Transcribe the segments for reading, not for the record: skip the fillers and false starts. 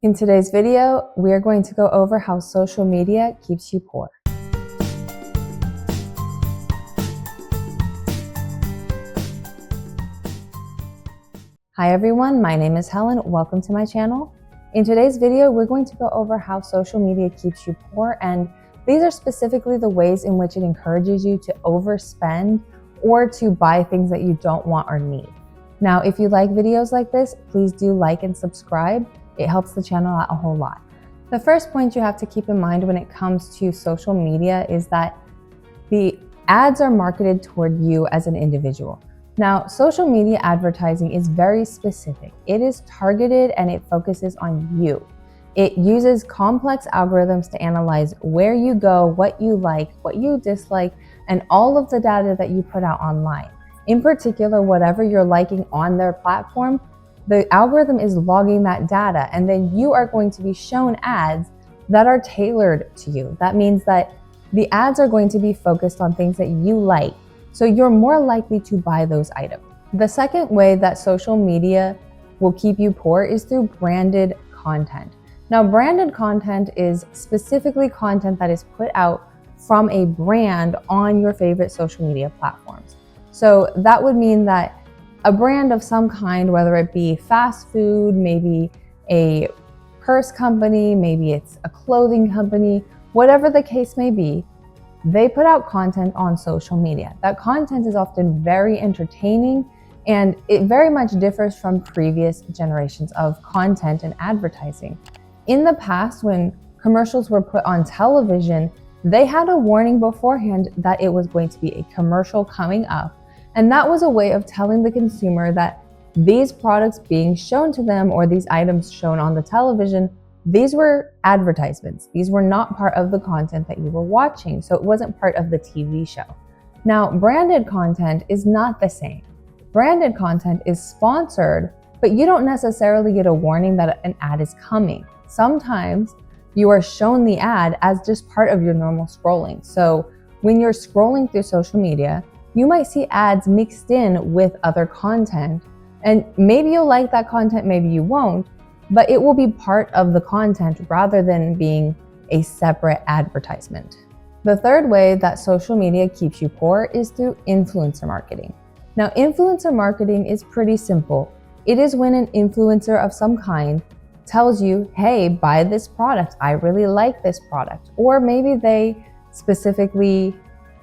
In today's video, we are going to go over how social media keeps you poor. Hi everyone, my name is Helen. Welcome to my channel. In today's video, we're going to go over how social media keeps you poor, and these are specifically the ways in which it encourages you to overspend or to buy things that you don't want or need. Now, if you like videos like this, please do like and subscribe. It helps the channel out a whole lot. The first point you have to keep in mind when it comes to social media is that the ads are marketed toward you as an individual. Now, social media advertising is very specific. It is targeted and it focuses on you. It uses complex algorithms to analyze where you go, what you like, what you dislike, and all of the data that you put out online. In particular, whatever you're liking on their platform, the algorithm is logging that data, and then you are going to be shown ads that are tailored to you. That means that the ads are going to be focused on things that you like, so you're more likely to buy those items. The second way that social media will keep you poor is through branded content. Now, branded content is specifically content that is put out from a brand on your favorite social media platforms. So that would mean that a brand of some kind, whether it be fast food, maybe a purse company, maybe it's a clothing company, whatever the case may be, they put out content on social media. That content is often very entertaining, and it very much differs from previous generations of content and advertising. In the past, when commercials were put on television, they had a warning beforehand that it was going to be a commercial coming up. And that was a way of telling the consumer that these products being shown to them or these items shown on the television, these were advertisements. These were not part of the content that you were watching. So it wasn't part of the TV show. Now, branded content is not the same. Branded content is sponsored, but you don't necessarily get a warning that an ad is coming. Sometimes you are shown the ad as just part of your normal scrolling. So when you're scrolling through social media, you might see ads mixed in with other content, and maybe you'll like that content, maybe you won't, but it will be part of the content rather than being a separate advertisement. The third way that social media keeps you poor is through influencer marketing. Now, influencer marketing is pretty simple. It is when an influencer of some kind tells you, hey, buy this product, I really like this product. Or maybe they specifically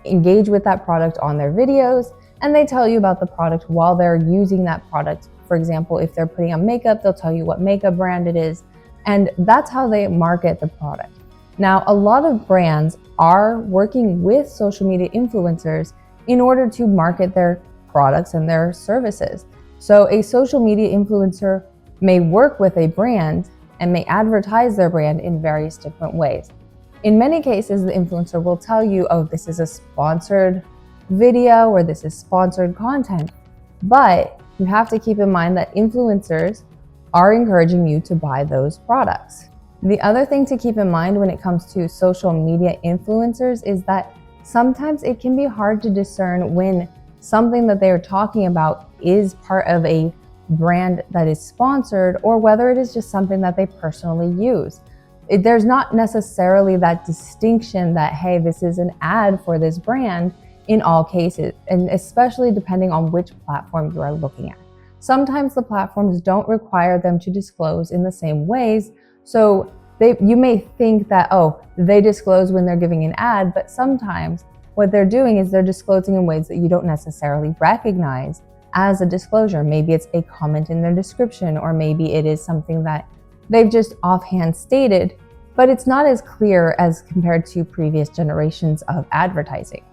engage with that product on their videos, and they tell you about the product while they're using that product. For example, if they're putting on makeup, they'll tell you what makeup brand it is, and that's how they market the product. Now, a lot of brands are working with social media influencers in order to market their products and their services. So a social media influencer may work with a brand and may advertise their brand in various different ways. In many cases, the influencer will tell you, oh, this is a sponsored video or this is sponsored content. But you have to keep in mind that influencers are encouraging you to buy those products. The other thing to keep in mind when it comes to social media influencers is that sometimes it can be hard to discern when something that they're talking about is part of a brand that is sponsored or whether it is just something that they personally use. There's not necessarily that distinction that, hey, this is an ad for this brand in all cases, and especially depending on which platform you are looking at. Sometimes the platforms don't require them to disclose in the same ways, so you may think that, oh, they disclose when they're giving an ad, but sometimes what they're doing is they're disclosing in ways that you don't necessarily recognize as a disclosure. Maybe it's a comment in their description, or maybe it is something that they've just offhand stated, but it's not as clear as compared to previous generations of advertising.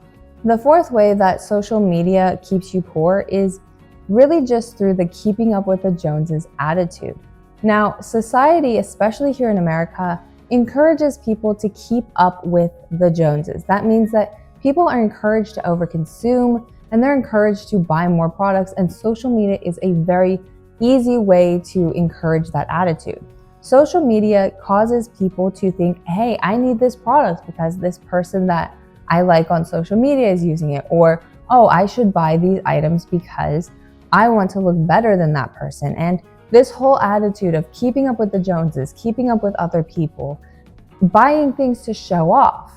The fourth way that social media keeps you poor is really just through the keeping up with the Joneses attitude. Now, society, especially here in America, encourages people to keep up with the Joneses. That means that people are encouraged to overconsume and they're encouraged to buy more products, and social media is a very easy way to encourage that attitude. Social media causes people to think, hey, I need this product because this person that I like on social media is using it, or, oh, I should buy these items because I want to look better than that person. And This whole attitude of keeping up with the Joneses, keeping up with other people, buying things to show off,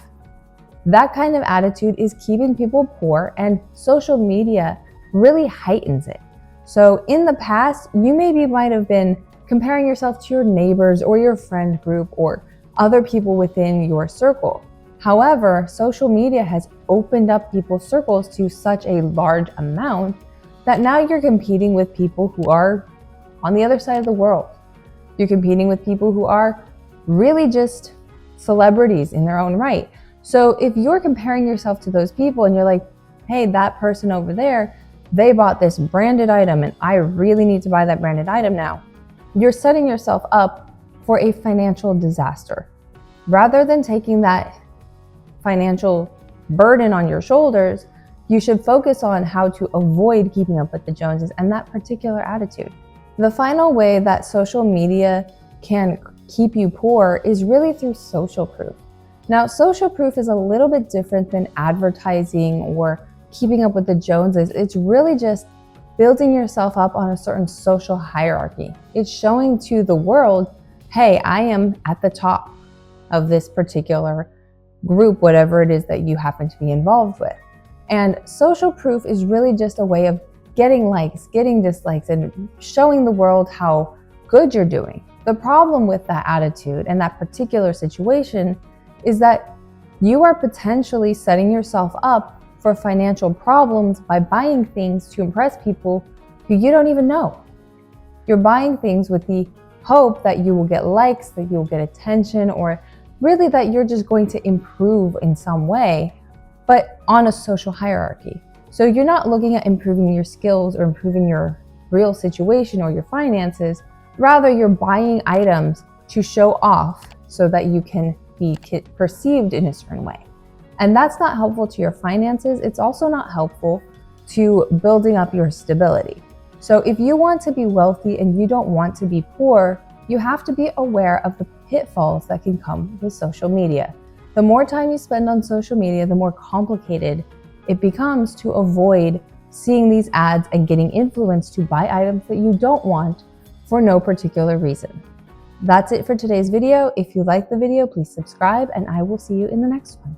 that kind of attitude is keeping people poor, and social media really heightens it. So in the past, you maybe might have been comparing yourself to your neighbors or your friend group or other people within your circle. However, social media has opened up people's circles to such a large amount that now you're competing with people who are on the other side of the world. You're competing with people who are really just celebrities in their own right. So if you're comparing yourself to those people and you're like, hey, that person over there, they bought this branded item and I really need to buy that branded item now, you're setting yourself up for a financial disaster. Rather than taking that financial burden on your shoulders, you should focus on how to avoid keeping up with the Joneses and that particular attitude. The final way that social media can keep you poor is really through social proof. Now, social proof is a little bit different than advertising or keeping up with the Joneses. It's really just building yourself up on a certain social hierarchy. It's showing to the world, hey, I am at the top of this particular group, whatever it is that you happen to be involved with. And social proof is really just a way of getting likes, getting dislikes, and showing the world how good you're doing. The problem with that attitude and that particular situation is that you are potentially setting yourself up for financial problems by buying things to impress people who you don't even know. You're buying things with the hope that you will get likes, that you'll get attention, or really that you're just going to improve in some way, but on a social hierarchy. So you're not looking at improving your skills or improving your real situation or your finances. Rather, you're buying items to show off so that you can be perceived in a certain way. And that's not helpful to your finances. It's also not helpful to building up your stability. So if you want to be wealthy and you don't want to be poor, you have to be aware of the pitfalls that can come with social media. The more time you spend on social media, the more complicated it becomes to avoid seeing these ads and getting influenced to buy items that you don't want for no particular reason. That's it for today's video. If you liked the video, please subscribe, and I will see you in the next one.